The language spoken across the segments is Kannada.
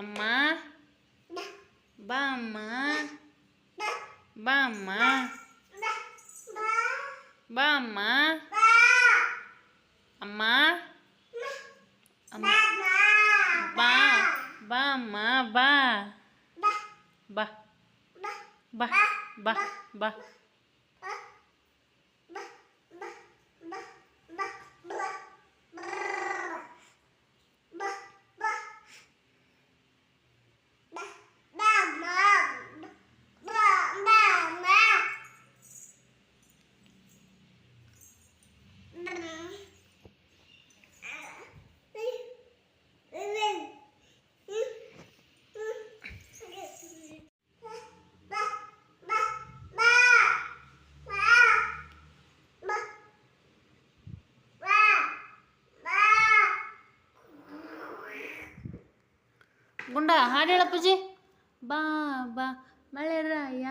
ಅಮ್ಮ ಬಾ ಅಮ್ಮ ಬಾ ಅಮ್ಮ ಬಾ ಅಮ್ಮ ಅಮ್ಮ ಅಮ್ಮ ಬಾ ಬಾ ಅಮ್ಮ ಬಾ ಬಾ ಬಾ ಬಾ ಬಾ ಗುಂಡ ಹಾಡು ಹೇಳಪ್ಪಜಿ. ಬಾ ಬಾ ಮಳೆರಾಯ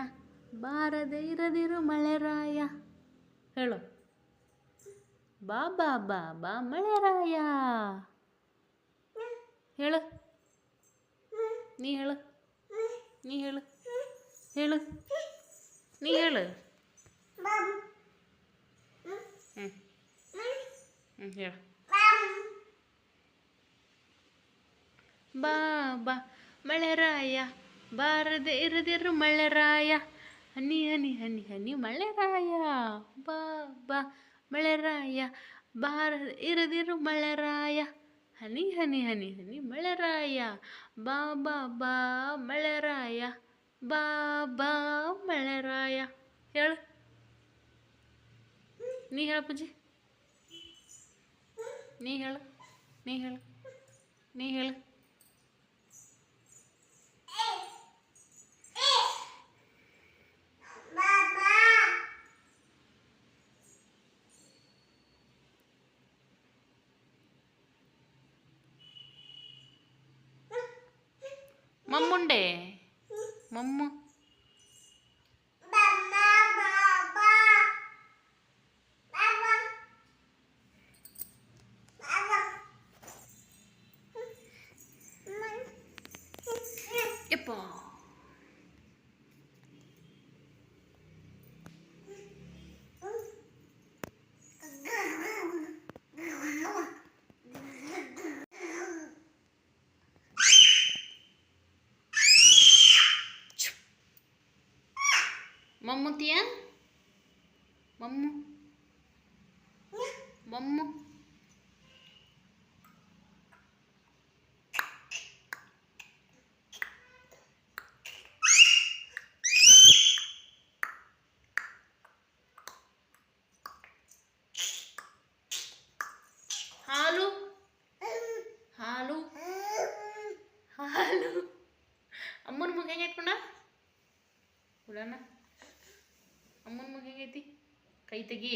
ಬಾರದೆ ಇರದಿರು ಮಳೆರಾಯ ಹೇಳು. ಬಾ ಬಾ ಬಾ ಬಾ ಮಳೆರಾಯ ಹೇಳು. ನೀ ಹೇಳು ನೀ ಹೇಳು ಹೇಳು ನೀ ಹೇಳು. ಹೇಳು. ಬಾ ಬಾ ಮಳೆರಾಯ ಬಾರದೆ ಇರದಿರು ಮಳೆರಾಯ ಹನಿ ಹನಿ ಹನಿ ಹನಿ ಮಳೆರಾಯ. ಬಾ ಬಾ ಮಳೆರಾಯ ಬಾರದೆ ಇರದಿರು ಮಳೆರಾಯ ಹನಿ ಹನಿ ಹನಿ ಹನಿ ಮಳೆರಾಯ. ಬಾ ಬಾ ಬಾ ಮಳೆರಾಯ ಬಾ ಬಾ ಮಳೆರಾಯ ಹೇಳು. ನೀ ಹೇಳಪ್ಪಜ್ಜಿ ನೀ ಹೇಳು ನೀ ಹೇಳು ನೀ ಹೇಳು. ಮಮ್ಮುಂಡೆ ಮಮ್ಮು ಯಪ್ಪ. ಮಮ್ಮುತಿಯ ಮಮ್ಮು ಮಮ್ಮು ಹಾಲು ಹಾಲು ಹಾಲು. ಅಮ್ಮನ ಮಗ ಹೆಂಗೈತ್ಕೊಂಡ ಹುಡನ ಅಮ್ಮನ ಮಗ ಹೆಂಗೈತಿ ಕೈ ತೆಗಿ.